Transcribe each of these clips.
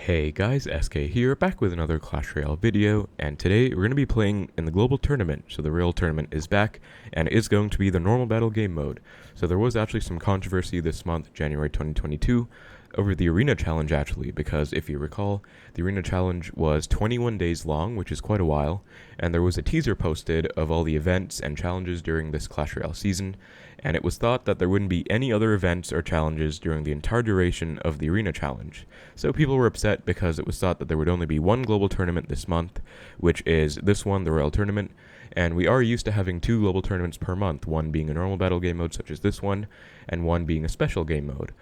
Hey guys, SK here, back with another Clash Royale video, and today we're going to be playing in the global tournament. So the Royale tournament is back, and it is going to be the normal battle game mode. So there was actually some controversy this month, January 2022, over the Arena Challenge actually, because if you recall, the Arena Challenge was 21 days long, which is quite a while, and there was a teaser posted of all the events and challenges during this Clash Royale season, and it was thought that there wouldn't be any other events or challenges during the entire duration of the Arena Challenge. So people were upset because it was thought that there would only be one global tournament this month, which is this one, the Royale Tournament, and we are used to having two global tournaments per month, one being a normal battle game mode such as this one, and one being a special game mode.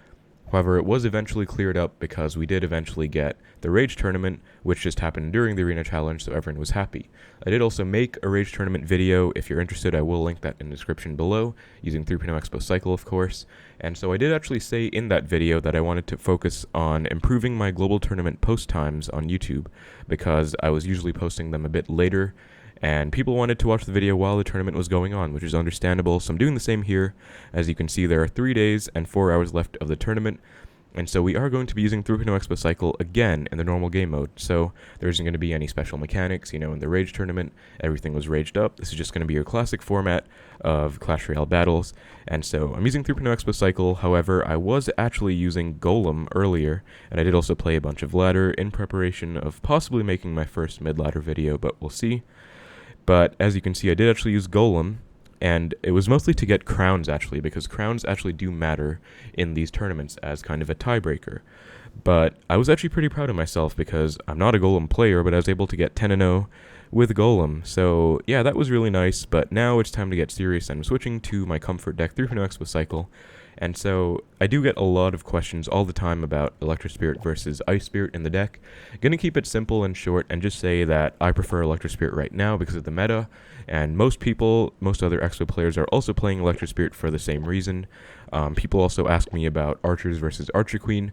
However, it was eventually cleared up because we did eventually get the Rage Tournament, which just happened during the Arena Challenge, so everyone was happy. I did also make a Rage Tournament video. If you're interested, I will link that in the description below, using 3.0 Xbow Cycle, of course. And so I did actually say in that video that I wanted to focus on improving my global tournament post times on YouTube, because I was usually posting them a bit later, and people wanted to watch the video while the tournament was going on, which is understandable, so I'm doing the same here. As you can see, there are 3 days and 4 hours left of the tournament, and so we are going to be using 3.0 Xbow Cycle again in the normal game mode, so there isn't going to be any special mechanics. In the Rage Tournament, everything was raged up. This is just going to be your classic format of Clash Royale battles, and so I'm using 3.0 Xbow Cycle. However, I was actually using Golem earlier, and I did also play a bunch of ladder in preparation of possibly making my first mid-ladder video, but we'll see. But as you can see, I did actually use Golem, and it was mostly to get crowns actually, because crowns actually do matter in these tournaments as kind of a tiebreaker. But I was actually pretty proud of myself because I'm not a Golem player, but I was able to get 10-0 with Golem. So yeah, that was really nice, but now it's time to get serious. I'm switching to my comfort deck, 3.0 Xbow Cycle. And so I do get a lot of questions all the time about Electro Spirit versus Ice Spirit in the deck. Gonna keep it simple and short and just say that I prefer Electro Spirit right now because of the meta, and most other Xbow players are also playing Electro Spirit for the same reason. People also ask me about Archers versus Archer Queen,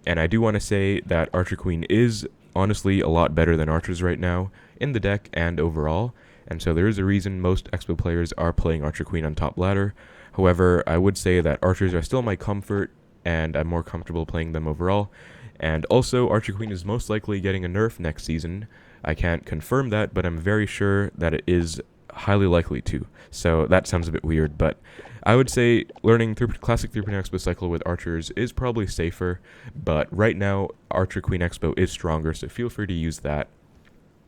and I do want to say that Archer Queen is honestly a lot better than Archers right now in the deck and overall, and so there is a reason most Xbow players are playing Archer Queen on top ladder. However, I would say that Archers are still my comfort, and I'm more comfortable playing them overall. And also, Archer Queen is most likely getting a nerf next season. I can't confirm that, but I'm very sure that it is highly likely to. So that sounds a bit weird, but I would say learning classic 3.0 Xbow Cycle with Archers is probably safer, but right now, Archer Queen Xbow is stronger, so feel free to use that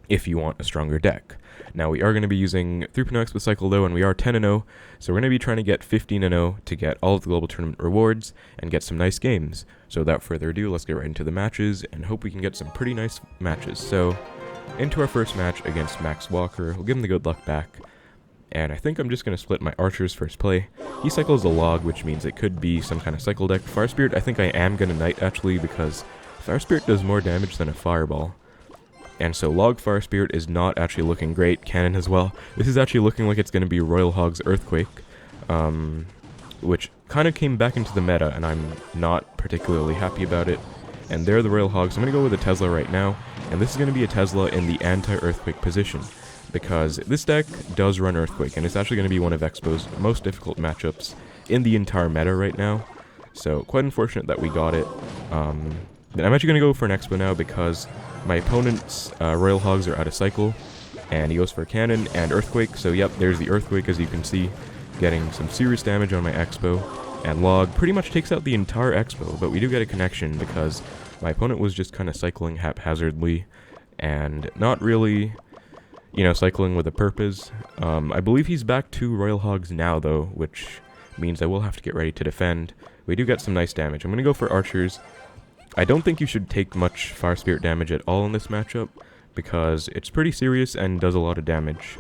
if you want a stronger deck. Now, we are going to be using 3.0 Xbow Cycle though, and we are 10-0, so we're going to be trying to get 15-0 to get all of the global tournament rewards and get some nice games. So without further ado, let's get right into the matches and hope we can get some pretty nice matches. So, into our first match against Max Walker. We'll give him the good luck back, and I think I'm just going to split my Archers first play. He cycles a log, which means it could be some kind of cycle deck. Fire Spirit, I think I am going to Knight actually, because Fire Spirit does more damage than a Fireball. And so Log Fire Spirit is not actually looking great. Cannon as well. This is actually looking like it's going to be Royal Hogs Earthquake, which kind of came back into the meta, and I'm not particularly happy about it. And there are the Royal Hogs. I'm going to go with a Tesla right now, and this is going to be a Tesla in the anti-Earthquake position, because this deck does run Earthquake, and it's actually going to be one of Xbow's most difficult matchups in the entire meta right now. So quite unfortunate that we got it. I'm actually going to go for an Xbow now because my opponent's Royal Hogs are out of cycle, and he goes for a Cannon and Earthquake. So yep, there's the Earthquake, as you can see, getting some serious damage on my Xbow, and Log pretty much takes out the entire Xbow, but we do get a connection because my opponent was just kind of cycling haphazardly and not really, cycling with a purpose. I believe he's back to Royal Hogs now though, which means I will have to get ready to defend. We do get some nice damage. I'm going to go for Archers. I don't think you should take much Fire Spirit damage at all in this matchup, because it's pretty serious and does a lot of damage.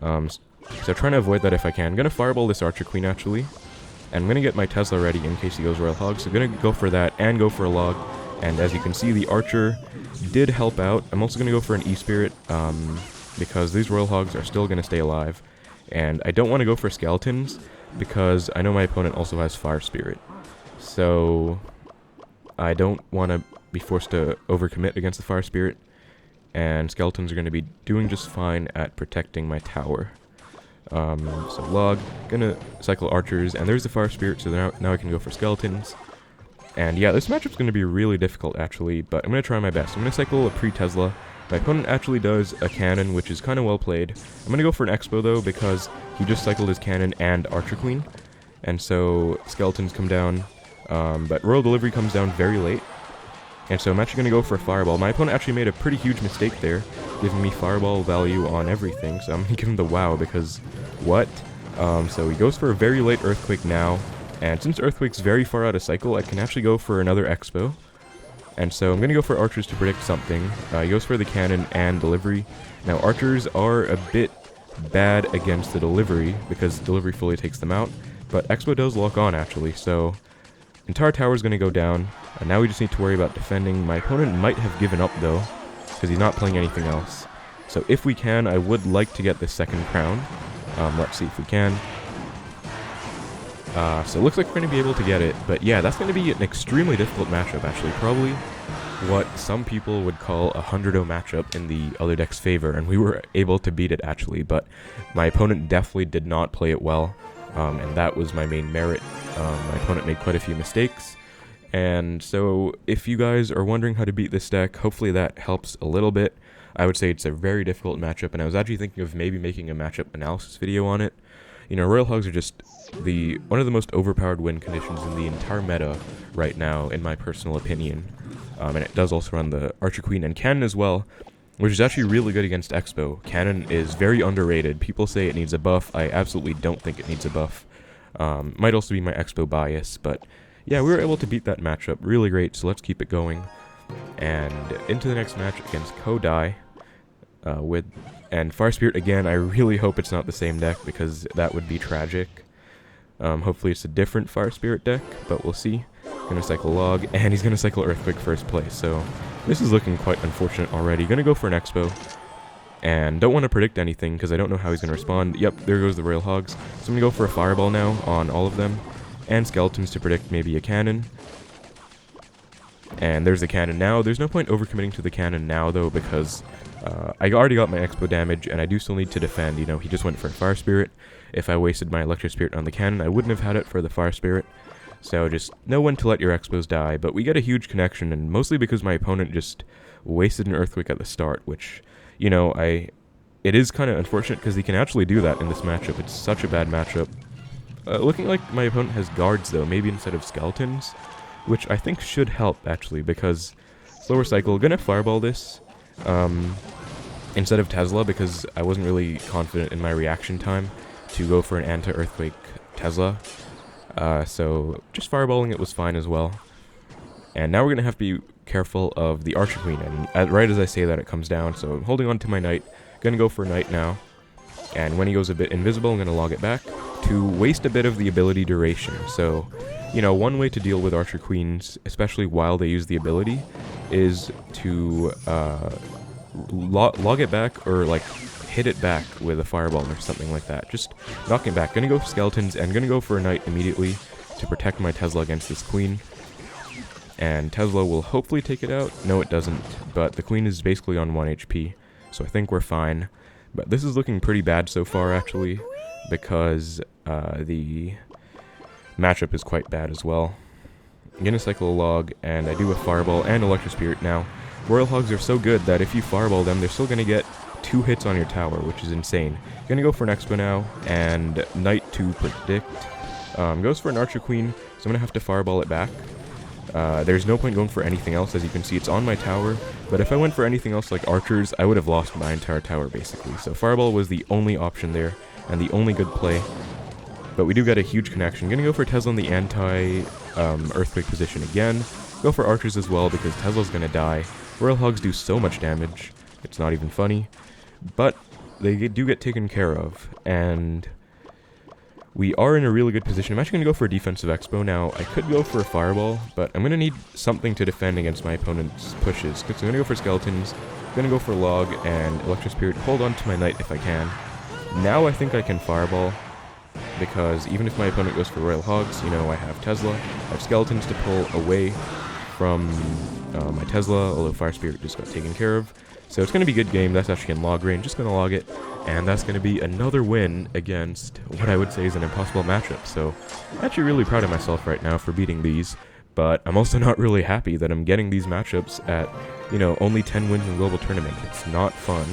So trying to avoid that if I can. I'm going to Fireball this Archer Queen actually, and I'm going to get my Tesla ready in case he goes Royal Hog. So I'm going to go for that and go for a Log, and as you can see, the Archer did help out. I'm also going to go for an E-Spirit, because these Royal Hogs are still going to stay alive, and I don't want to go for Skeletons, because I know my opponent also has Fire Spirit. So I don't want to be forced to overcommit against the Fire Spirit, and Skeletons are going to be doing just fine at protecting my tower. So Log, gonna cycle Archers, and there's the Fire Spirit, so now I can go for Skeletons. And yeah, this matchup's going to be really difficult actually, but I'm going to try my best. I'm going to cycle a pre-Tesla. My opponent actually does a cannon, which is kind of well played. I'm going to go for an Xbow though, because he just cycled his cannon and Archer Queen. And so skeletons come down, but Royal Delivery comes down very late. And so I'm actually going to go for a Fireball. My opponent actually made a pretty huge mistake there, giving me Fireball value on everything. So I'm going to give him the wow, because what? So he goes for a very late Earthquake now. And since Earthquake's very far out of cycle, I can actually go for another Xbow. And so I'm going to go for Archers to predict something. He goes for the Cannon and Delivery. Now Archers are a bit bad against the Delivery, because Delivery fully takes them out. But Xbow does lock on actually, so entire tower is going to go down. And now we just need to worry about defending. My opponent might have given up though, because he's not playing anything else. So if we can, I would like to get the second crown. Let's see if we can. So it looks like we're going to be able to get it. But yeah, that's going to be an extremely difficult matchup actually. Probably what some people would call a 100-0 matchup in the other deck's favor. And we were able to beat it actually, but my opponent definitely did not play it well. And that was my main merit. My opponent made quite a few mistakes. And so if you guys are wondering how to beat this deck, hopefully that helps a little bit. I would say it's a very difficult matchup, and I was actually thinking of maybe making a matchup analysis video on it. You know, Royal Hogs are just one of the most overpowered win conditions in the entire meta right now, in my personal opinion. And it does also run the Archer Queen and Cannon as well, which is actually really good against Xbow. Cannon is very underrated. People say it needs a buff. I absolutely don't think it needs a buff. Might also be my Xbow bias, but yeah, we were able to beat that matchup. Really great, so let's keep it going. And into the next match against Kodai. And Fire Spirit again. I really hope it's not the same deck, because that would be tragic. Hopefully it's a different Fire Spirit deck, but we'll see. Gonna cycle Log, and he's gonna cycle Earthquake first place, so this is looking quite unfortunate already. Gonna go for an Xbow, and don't want to predict anything, because I don't know how he's gonna respond. Yep, there goes the Royal Hogs. So I'm gonna go for a Fireball now on all of them, and Skeletons to predict maybe a Cannon. And there's the Cannon now. There's no point overcommitting to the Cannon now, though, because I already got my Xbow damage, and I do still need to defend. You know, he just went for a Fire Spirit. If I wasted my Electro Spirit on the Cannon, I wouldn't have had it for the Fire Spirit. So just know when to let your Xbows die. But we get a huge connection, and mostly because my opponent just wasted an Earthquake at the start, which, you know, it is kind of unfortunate, because he can actually do that in this matchup. It's such a bad matchup. Looking like my opponent has guards, though, maybe instead of skeletons, which I think should help, actually, because slower cycle, gonna Fireball this instead of Tesla, because I wasn't really confident in my reaction time to go for an anti-Earthquake Tesla. So just Fireballing it was fine as well. And now we're gonna have to be careful of the Archer Queen, and right as I say that, it comes down, so I'm holding on to my Knight. Gonna go for a Knight now, and when he goes a bit invisible, I'm gonna log it back to waste a bit of the ability duration. So, you know, one way to deal with Archer Queens, especially while they use the ability, is to log it back, or like hit it back with a Fireball or something like that. Just knock it back. Gonna go for Skeletons, and gonna go for a Knight immediately to protect my Tesla against this Queen. And Tesla will hopefully take it out. No, it doesn't, but the Queen is basically on 1 HP, so I think we're fine. But this is looking pretty bad so far, actually, because the matchup is quite bad as well. I'm gonna cycle a Log, and I do a Fireball and Electro Spirit now. Royal Hogs are so good that if you Fireball them, they're still gonna get 2 hits on your tower, which is insane. Gonna go for an Expo now, and Knight to predict. Goes for an Archer Queen, so I'm gonna have to Fireball it back. There's no point going for anything else. As you can see, it's on my tower, but if I went for anything else like Archers, I would have lost my entire tower basically. So Fireball was the only option there, and the only good play. But we do get a huge connection. Gonna go for Tesla in the anti-Earthquake position again. Go for Archers as well, because Tesla's gonna die. Royal Hogs do so much damage, it's not even funny. But they do get taken care of, and we are in a really good position. I'm actually going to go for a defensive Expo now. I could go for a Fireball, but I'm going to need something to defend against my opponent's pushes. So I'm going to go for Skeletons, I'm going to go for Log, and Electro Spirit. Hold on to my Knight if I can. Now I think I can Fireball, because even if my opponent goes for Royal Hogs, you know, I have Tesla. I have Skeletons to pull away from my Tesla, although Fire Spirit just got taken care of. So it's going to be a good game. That's actually in log range. Just going to log it. And that's going to be another win against what I would say is an impossible matchup. So I'm actually really proud of myself right now for beating these. but I'm also not really happy that I'm getting these matchups at, only 10 wins in global tournament. It's not fun.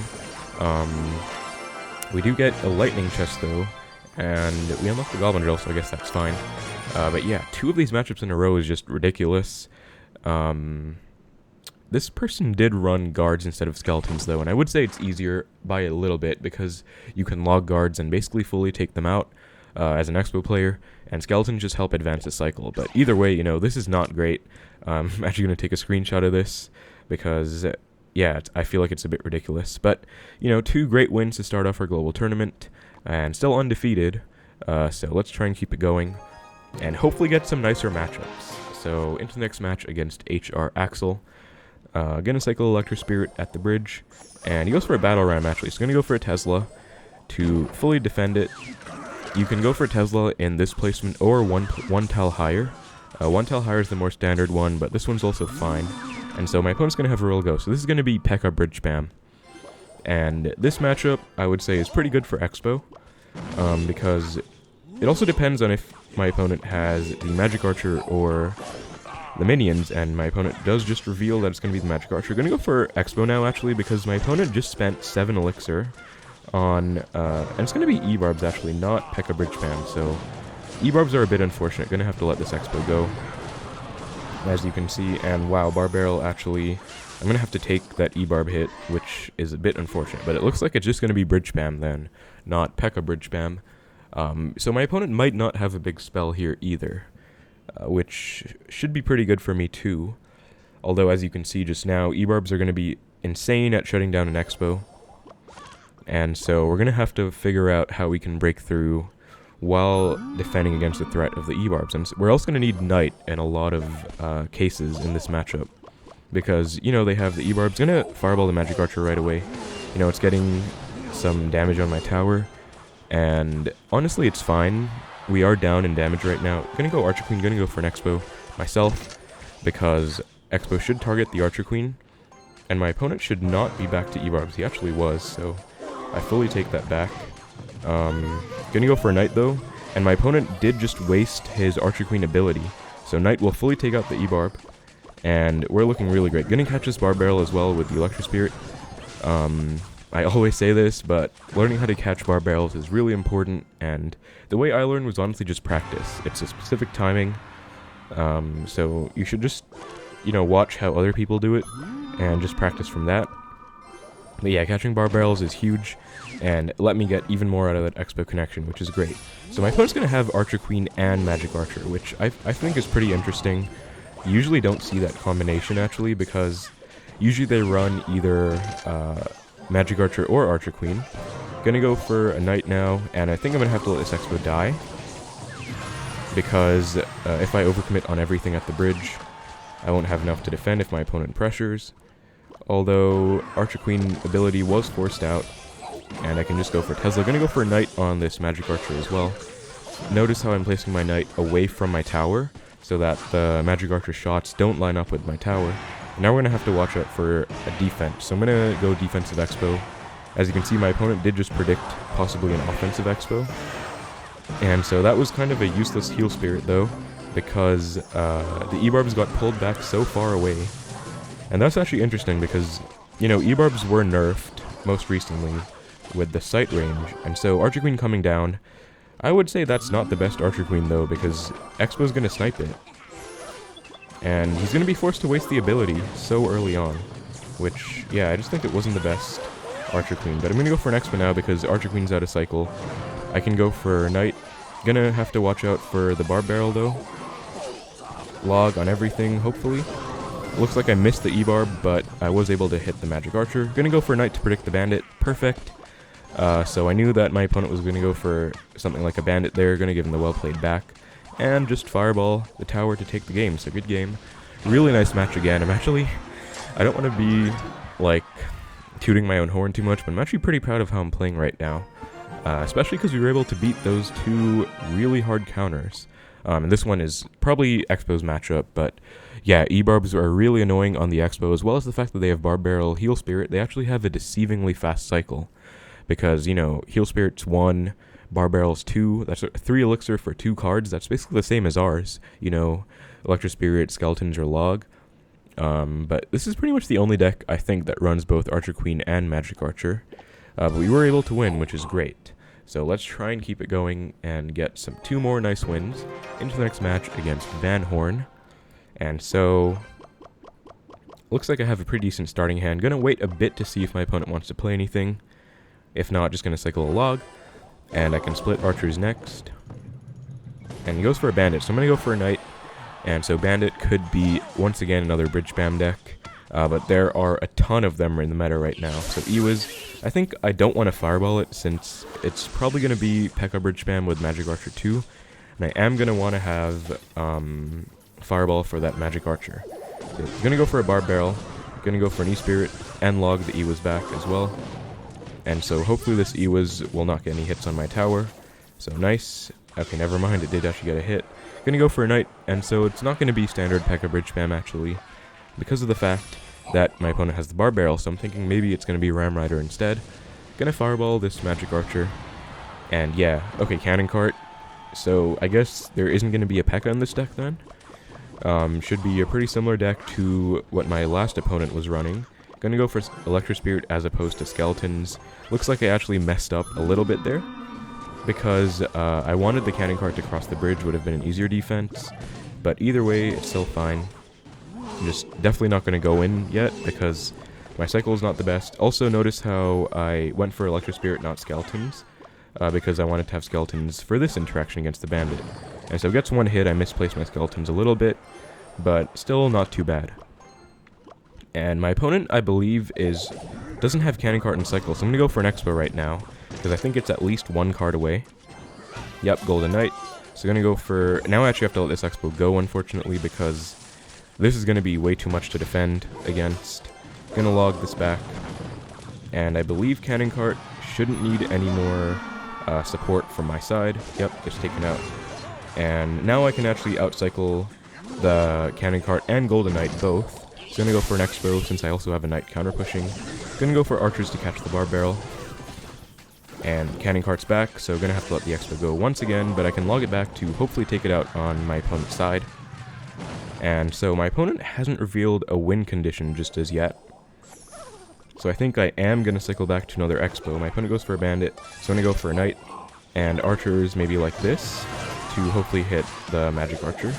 We do get a lightning chest though, and we unlock the goblin drill, so I guess that's fine. But yeah, 2 of these matchups in a row is just ridiculous. This person did run guards instead of skeletons though, and I would say it's easier by a little bit because you can log guards and basically fully take them out as an Xbow player, and skeletons just help advance the cycle. But either way, this is not great. I'm actually going to take a screenshot of this because, yeah, I feel like it's a bit ridiculous. But, 2 great wins to start off our global tournament, and still undefeated, so let's try and keep it going, and hopefully get some nicer matchups. So, into the next match against HR Axel. Gonna cycle Electro Spirit at the bridge, and he goes for a battle ram actually. He's gonna go for a Tesla to fully defend it. You can go for Tesla in this placement or one tile higher. One tile higher is the more standard one, but this one's also fine. And so my opponent's going to have a real go. So this is going to be P.E.K.K.A. Bridgespam. And this matchup, I would say, is pretty good for Xbow. Because it also depends on if my opponent has the Magic Archer or the minions. And my opponent does just reveal that it's going to be the Magic Archer. Going to go for Xbow now, actually, because my opponent just spent 7 elixir on, and it's going to be E-Barbs actually, not P.E.K.K.A. Bridgespam, so E-Barbs are a bit unfortunate. Going to have to let this Xbow go, as you can see, and wow, Barbarrel actually, I'm going to have to take that E-Barb hit, which is a bit unfortunate, but it looks like it's just going to be Bridgespam then, not P.E.K.K.A. Bridgespam. So my opponent might not have a big spell here either, which should be pretty good for me too, although as you can see just now, E-Barbs are going to be insane at shutting down an Xbow. And so we're going to have to figure out how we can break through while defending against the threat of the E-Barbs. And we're also going to need Knight in a lot of cases in this matchup. Because, they have the E-Barbs. Going to fireball the Magic Archer right away. It's getting some damage on my tower. And honestly, it's fine. We are down in damage right now. Going to go Archer Queen. Going to go for an Xbow myself. Because Xbow should target the Archer Queen. And my opponent should not be back to E-Barbs. He actually was, so I fully take that back. Gonna go for a Knight though, and my opponent did just waste his Archer Queen ability, so Knight will fully take out the E-Barb, and we're looking really great. Gonna catch this Barbarrel as well with the Electro Spirit. I always say this, but learning how to catch Barbarrels is really important, and the way I learned was honestly just practice. It's a specific timing, so you should just, watch how other people do it, and just practice from that. But yeah, catching Barbarrels is huge, and let me get even more out of that Xbow connection, which is great. So my opponent's going to have Archer Queen and Magic Archer, which I think is pretty interesting. You usually don't see that combination, actually, because usually they run either Magic Archer or Archer Queen. Gonna go for a Knight now, and I think I'm going to have to let this Xbow die, because if I overcommit on everything at the bridge, I won't have enough to defend if my opponent pressures. Although Archer Queen ability was forced out, and I can just go for Tesla. Gonna go for a Knight on this Magic Archer as well. Notice how I'm placing my Knight away from my tower, so that the Magic Archer shots don't line up with my tower. And now we're gonna have to watch out for a defense. So I'm gonna go defensive Xbow. As you can see, my opponent did just predict possibly an offensive Xbow. And so that was kind of a useless heal spirit though, because the E-Barbs got pulled back so far away. And that's actually interesting because, E-Barbs were nerfed most recently with the sight range, and so Archer Queen coming down, I would say that's not the best Archer Queen though, because Xbow's gonna snipe it. And he's gonna be forced to waste the ability so early on, which, yeah, I just think it wasn't the best Archer Queen. But I'm gonna go for an Xbow now because Archer Queen's out of cycle. I can go for Knight. Gonna have to watch out for the Barbarrel though. Log on everything, hopefully. Looks like I missed the E-Barb, but I was able to hit the Magic Archer. Gonna go for a Knight to predict the Bandit. Perfect. So I knew that my opponent was gonna go for something like a Bandit there. Gonna give him the well-played back. And just fireball the tower to take the game. So good game. Really nice match again. I don't want to be, tooting my own horn too much, but I'm actually pretty proud of how I'm playing right now. Especially because we were able to beat those 2 really hard counters. And this one is probably Xbow's matchup, but yeah, E-Barbs are really annoying on the Xbow, as well as the fact that they have Barbarrel Heal Spirit. They actually have a deceivingly fast cycle, because, Heal Spirit's 1, Barbarrel's 2, that's 3 elixir for 2 cards, that's basically the same as ours, Electro Spirit, Skeletons, or Log. But this is pretty much the only deck, I think, that runs both Archer Queen and Magic Archer. But we were able to win, which is great. So let's try and keep it going and get two more nice wins into the next match against Van Horn. And so, looks like I have a pretty decent starting hand. Gonna wait a bit to see if my opponent wants to play anything. If not, just gonna cycle a Log. And I can split Archers next. And he goes for a Bandit, so I'm gonna go for a Knight. And so Bandit could be, once again, another Bridgespam deck. But there are a ton of them in the meta right now. So I think I don't want to Fireball it, since it's probably going to be P.E.K.K.A. Bridgespam with Magic Archer 2. And I am going to want to have Fireball for that Magic Archer. So I'm going to go for a Barb Barrel, going to go for an E-Spirit, and log the Ewiz back as well. And so hopefully this Ewiz will not get any hits on my tower. So nice. Okay, never mind, it did actually get a hit. Gonna go for a Knight, and so it's not gonna be standard P.E.K.K.A. Bridgespam actually, because of the fact that my opponent has the Barb Barrel, so I'm thinking maybe it's gonna be Ram Rider instead. Gonna Fireball this Magic Archer, and yeah, okay, Cannon Cart. So I guess there isn't gonna be a P.E.K.K.A. in this deck then. Should be a pretty similar deck to what my last opponent was running. Gonna go for Electro Spirit as opposed to Skeletons. Looks like I actually messed up a little bit there, because I wanted the Cannon Cart to cross the bridge, would have been an easier defense, but either way, it's still fine. I'm just definitely not going to go in yet, because my cycle is not the best. Also, notice how I went for Electro Spirit, not Skeletons, because I wanted to have Skeletons for this interaction against the Bandit. And so it gets one hit, I misplaced my Skeletons a little bit, but still not too bad. And my opponent, I believe, doesn't have Cannon Cart and Cycle, so I'm going to go for an Xbow right now, because I think it's at least one card away. Yep, Golden Knight. So I'm going to go for... Now I actually have to let this Xbow go, unfortunately, because this is going to be way too much to defend against. Going to log this back. And I believe Cannon Cart shouldn't need any more support from my side. Yep, gets taken out. And now I can actually outcycle the Cannon Cart and Golden Knight both. So I'm going to go for an Xbow, since I also have a Knight counter-pushing. Going to go for Archers to catch the Barb Barrel. And Cannon Cart's back, so gonna have to let the Xbow go once again, but I can log it back to hopefully take it out on my opponent's side. And so my opponent hasn't revealed a win condition just as yet. So I think I am gonna cycle back to another Xbow. My opponent goes for a Bandit, so I'm gonna go for a Knight. And Archers maybe like this, to hopefully hit the Magic Archer.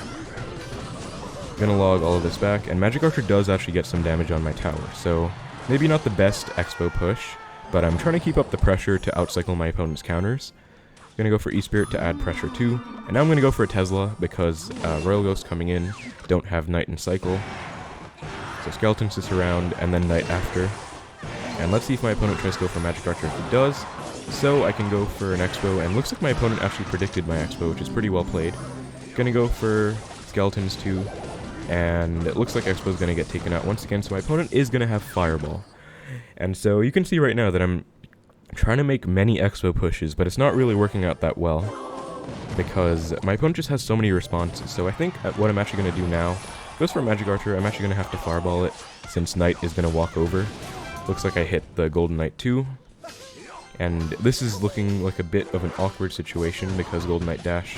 Gonna log all of this back, and Magic Archer does actually get some damage on my tower, so maybe not the best Xbow push, but I'm trying to keep up the pressure to outcycle my opponent's counters. Gonna go for E-Spirit to add pressure too. And now I'm gonna go for a Tesla, because Royal Ghost coming in, don't have Knight and Cycle. So Skeletons to surround, and then Knight after. And let's see if my opponent tries to go for Magic Archer. If he does, so I can go for an Xbow, and looks like my opponent actually predicted my Xbow, which is pretty well played. Gonna go for Skeletons too, and it looks like Xbow's gonna get taken out once again, so my opponent is gonna have Fireball. And so you can see right now that I'm trying to make many Xbow pushes, but it's not really working out that well, because my opponent just has so many responses. So I think what I'm actually going to do now, goes for a Magic Archer. I'm actually going to have to Fireball it, since Knight is going to walk over. Looks like I hit the Golden Knight too. And this is looking like a bit of an awkward situation, because Golden Knight dash.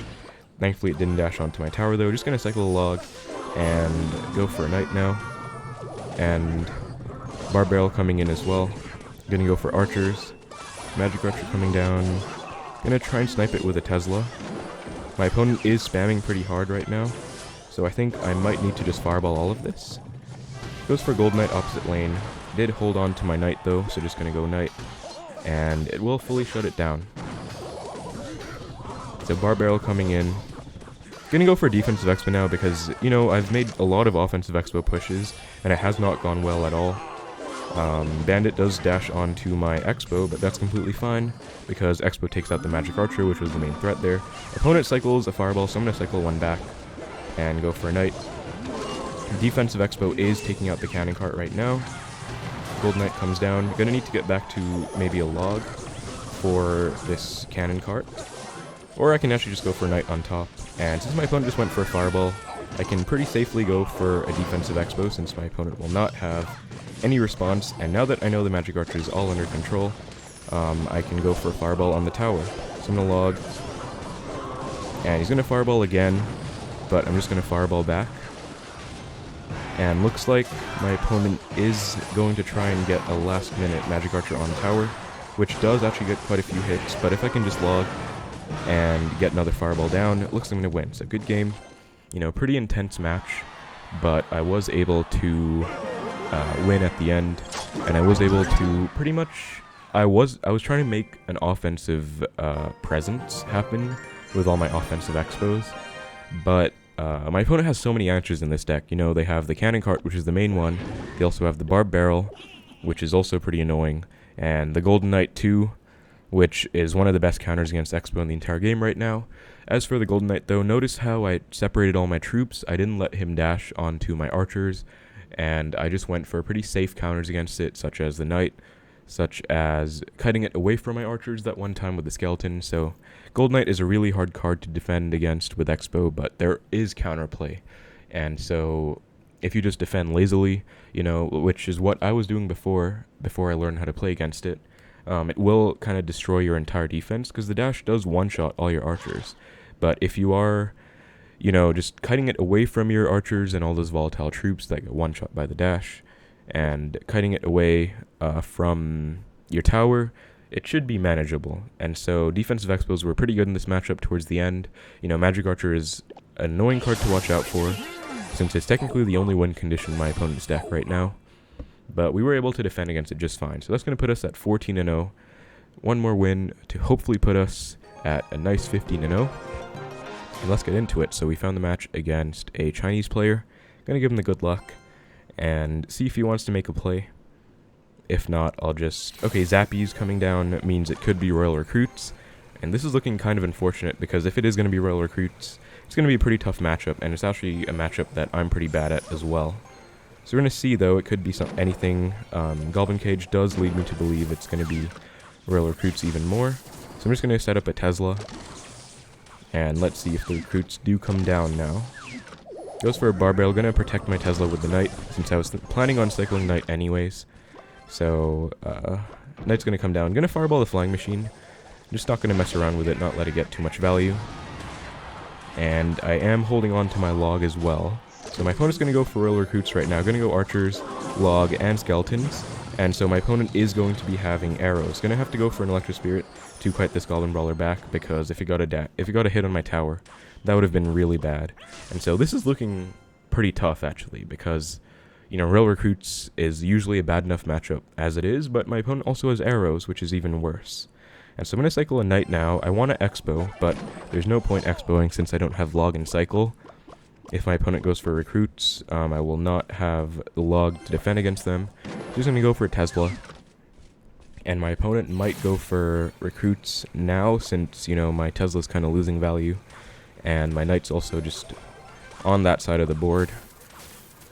Thankfully it didn't dash onto my tower though. Just going to cycle a log, and go for a Knight now. And Barb Barrel coming in as well. Gonna go for Archers. Magic Archer coming down. Gonna try and snipe it with a Tesla. My opponent is spamming pretty hard right now, so I think I might need to just Fireball all of this. Goes for Golden Knight opposite lane. Did hold on to my Knight though, so just gonna go Knight. And it will fully shut it down. So Barb Barrel coming in. Gonna go for defensive Xbow now, because, you know, I've made a lot of offensive Xbow pushes, and it has not gone well at all. Bandit does dash onto my Xbow, but that's completely fine, because Xbow takes out the Magic Archer, which was the main threat there. Opponent cycles a Fireball, so I'm going to cycle one back, and go for a Knight. Defensive Xbow is taking out the Cannon Cart right now. Golden Knight comes down. Gonna need to get back to maybe a log for this Cannon Cart. Or I can actually just go for a Knight on top. And since my opponent just went for a Fireball, I can pretty safely go for a defensive Xbow, since my opponent will not have any response. And now that I know the Magic Archer is all under control, I can go for a Fireball on the tower. So I'm going to log, and he's going to Fireball again, but I'm just going to fireball back. And looks like my opponent is going to try and get a last-minute Magic Archer on tower, which does actually get quite a few hits, but if I can just log and get another fireball down, it looks like I'm going to win. So good game, you know, pretty intense match, but I was able to win at the end, and I was able to pretty much, I was trying to make an offensive presence happen with all my offensive Xbows, but my opponent has so many answers in this deck. You know, they have the Cannon Cart, which is the main one. They also have the Barb Barrel, which is also pretty annoying, and the Golden Knight 2, which is one of the best counters against Xbow in the entire game right now. As for the Golden Knight, though, notice how I separated all my troops. I didn't let him dash onto my archers, and I just went for pretty safe counters against it, such as the Knight, such as cutting it away from my archers that one time with the skeleton. So Gold Knight is a really hard card to defend against with Xbow, but there is counterplay. And so if you just defend lazily, you know, which is what I was doing before I learned how to play against it, it will kind of destroy your entire defense, because the dash does one-shot all your archers. But if you are, you know, just cutting it away from your archers and all those volatile troops that get one-shot by the dash, and cutting it away from your tower, it should be manageable. And so defensive Xbows were pretty good in this matchup towards the end. You know, Magic Archer is an annoying card to watch out for, since it's technically the only win condition in my opponent's deck right now. But we were able to defend against it just fine. So that's going to put us at 14-0. One more win to hopefully put us at a nice 15-0. And let's get into it. So we found the match against a Chinese player. Going to give him the good luck and see if he wants to make a play. If not, I'll just... Okay, Zappies coming down means it could be Royal Recruits. And this is looking kind of unfortunate, because if it is going to be Royal Recruits, it's going to be a pretty tough matchup, and it's actually a matchup that I'm pretty bad at as well. So we're going to see, though, it could be anything. Goblin Cage does lead me to believe it's going to be Royal Recruits even more. So I'm just going to set up a Tesla, and let's see if the Recruits do come down now. Goes for a Barbarian. Going to protect my Tesla with the Knight, since I was planning on cycling Knight anyways. So, Knight's going to come down. Going to fireball the Flying Machine. Just not going to mess around with it, not let it get too much value. And I am holding on to my log as well. So my opponent's going to go for Royal Recruits right now. Going to go Archers, Log, and Skeletons. And so my opponent is going to be having arrows. Going to have to go for an Electro Spirit to fight this Goblin Brawler back, because if he got a hit on my tower, that would have been really bad. And so this is looking pretty tough, actually, because... You know, Royal Recruits is usually a bad enough matchup as it is, but my opponent also has arrows, which is even worse. And so I'm going to cycle a Knight now. I want to Xbow, but there's no point Xbowing since I don't have Log and Cycle. If my opponent goes for Recruits, I will not have the Log to defend against them. I'm just going to go for a Tesla. And my opponent might go for Recruits now, since, you know, my Tesla's kind of losing value. And my Knight's also just on that side of the board.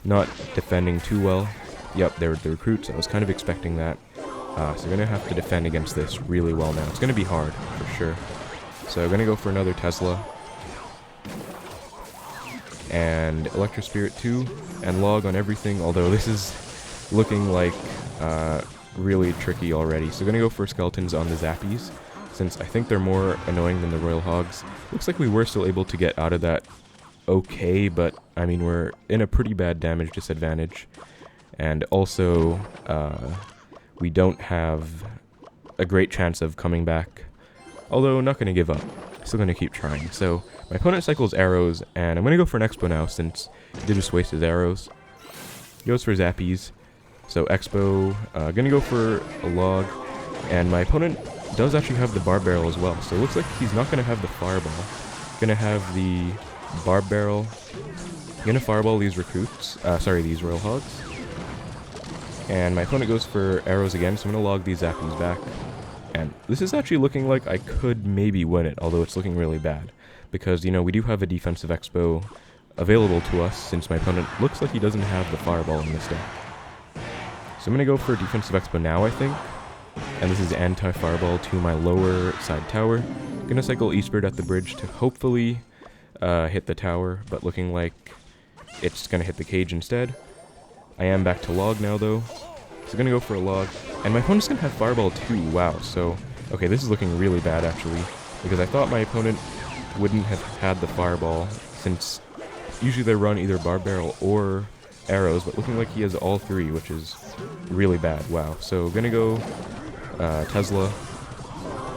Not defending too well. Yep, they're the Recruits. I was kind of expecting that. So I'm going to have to defend against this really well now. It's going to be hard, for sure. So I'm going to go for another Tesla. And Electro Spirit 2. And Log on everything, although this is looking like really tricky already. So I'm going to go for Skeletons on the Zappies, since I think they're more annoying than the Royal Hogs. Looks like we were still able to get out of that okay, but I mean, we're in a pretty bad damage disadvantage, and also we don't have a great chance of coming back, although not going to give up. Still going to keep trying. So my opponent cycles arrows, and I'm going to go for an Xbow now, since he did just waste his arrows. He goes for Zappies, so Xbow, going to go for a Log, and my opponent does actually have the Barb Barrel as well, so it looks like he's not going to have the Fireball. Going to have the Barb Barrel. I'm gonna fireball these Recruits, these Royal Hogs. And my opponent goes for arrows again, so I'm gonna log these Zappies back. And this is actually looking like I could maybe win it, although it's looking really bad. Because, you know, we do have a defensive Xbow available to us, since my opponent looks like he doesn't have the fireball in this deck. So I'm gonna go for defensive Xbow now, I think. And this is anti-fireball to my lower side tower. I'm gonna cycle Eastbird at the bridge to hopefully hit the tower, but looking like it's gonna hit the cage instead. I am back to Log now, though, so I'm gonna go for a Log, and my opponent's gonna have Fireball too. Wow. So okay, this is looking really bad, actually, because I thought my opponent wouldn't have had the Fireball, since usually they run either bar barrel or arrows, but looking like he has all three, which is really bad. Wow. So gonna go Tesla,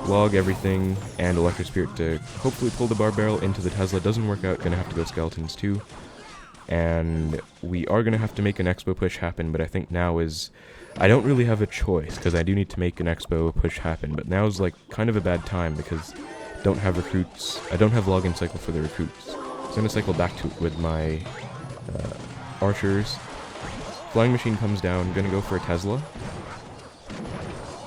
log everything, and Electro Spirit to hopefully pull the bar barrel into the Tesla. Doesn't work out, gonna have to go skeletons too. And we are gonna have to make an Xbow push happen, but I think now is... I don't really have a choice, because I do need to make an Xbow push happen, but now is like kind of a bad time, because I don't have recruits. I don't have login cycle for the recruits. So I'm gonna cycle back to it with my archers. Flying machine comes down, gonna go for a Tesla.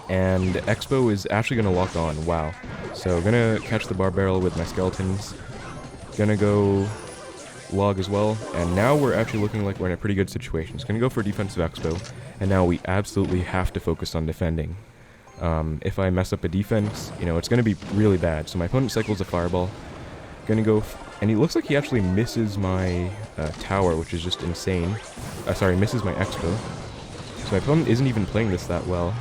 And Xbow is actually gonna lock on, wow. So gonna catch the bar barrel with my skeletons. Gonna go log as well, and now we're actually looking like we're in a pretty good situation. It's gonna go for defensive Xbow, and now we absolutely have to focus on defending. If I mess up a defense, you know, it's gonna be really bad. So my opponent cycles a fireball. Gonna go, and he looks like he actually misses my tower, which is just insane. Sorry, misses my Xbow. So my opponent isn't even playing this that well.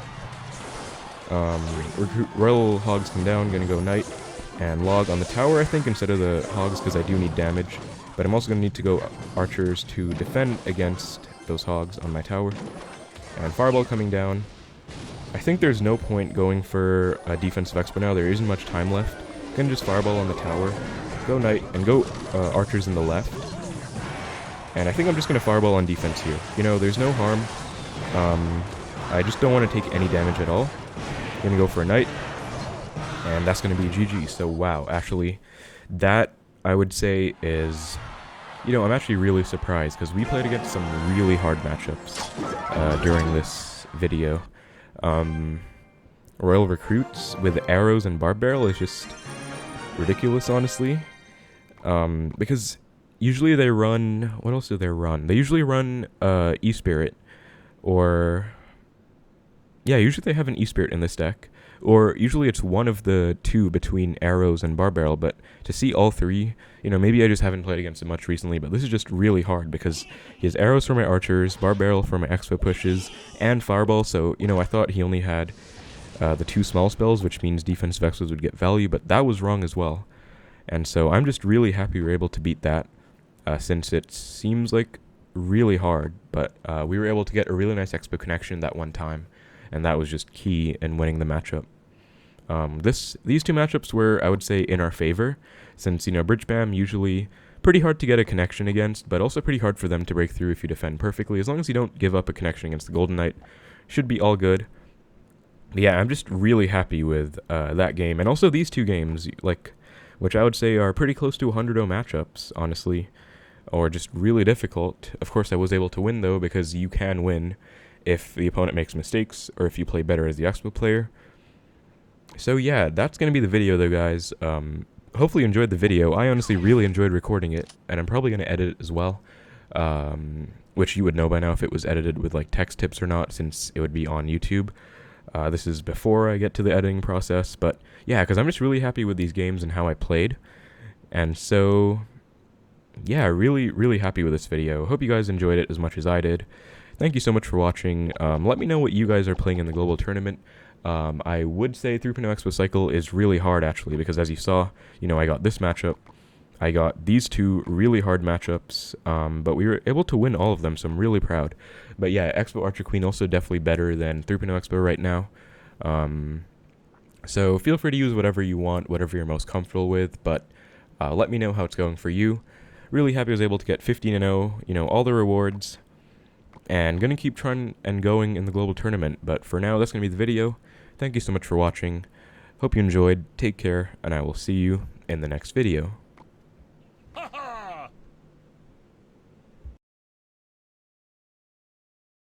Royal Hogs come down, gonna go Knight, and log on the tower, I think, instead of the Hogs, because I do need damage. But I'm also gonna need to go archers to defend against those Hogs on my tower. And fireball coming down. I think there's no point going for a defensive Expo now, there isn't much time left. Gonna just fireball on the tower, go Knight, and go archers in the left. And I think I'm just gonna fireball on defense here. You know, there's no harm. I just don't want to take any damage at all. Gonna go for a Knight, and that's gonna be GG. So wow, actually, that I would say is, you know, I'm actually really surprised because we played against some really hard matchups during this video. Royal recruits with arrows and bar barrel is just ridiculous, honestly. Because usually they run, what else do they run? They usually run E-Spirit, or yeah, usually they have an E-Spirit in this deck. Or usually it's one of the two between arrows and bar barrel, but to see all three, you know, maybe I just haven't played against it much recently, but this is just really hard because he has arrows for my archers, bar barrel for my Expo pushes, and fireball, so, you know, I thought he only had the two small spells, which means defensive Expos would get value, but that was wrong as well. And so I'm just really happy we were able to beat that, since it seems like really hard, but we were able to get a really nice Expo connection that one time. And that was just key in winning the matchup. These two matchups were, I would say, in our favor, since, you know, Bridgespam usually pretty hard to get a connection against, but also pretty hard for them to break through if you defend perfectly. As long as you don't give up a connection against the Golden Knight, should be all good. But yeah, I'm just really happy with that game, and also these two games, like, which I would say are pretty close to 100-0 matchups, honestly, or just really difficult. Of course, I was able to win, though, because you can win if the opponent makes mistakes, or if you play better as the Expo player. So yeah, that's going to be the video though, guys. Hopefully you enjoyed the video. I honestly really enjoyed recording it, and I'm probably going to edit it as well. Which you would know by now if it was edited with like text tips or not, since it would be on YouTube. This is before I get to the editing process, but yeah, because I'm just really happy with these games and how I played. And so, yeah, really, really happy with this video. Hope you guys enjoyed it as much as I did. Thank you so much for watching. Let me know what you guys are playing in the global tournament. I would say 3.0 Xbow Cycle is really hard, actually, because as you saw, you know, I got this matchup. I got these two really hard matchups, but we were able to win all of them, so I'm really proud. But yeah, Xbow Archer Queen also definitely better than 3.0 Xbow right now. So feel free to use whatever you want, whatever you're most comfortable with, but let me know how it's going for you. Really happy I was able to get 15-0, you know, all the rewards. And gonna keep trying and going in the global tournament, but for now, that's gonna be the video. Thank you so much for watching. Hope you enjoyed, take care, and I will see you in the next video.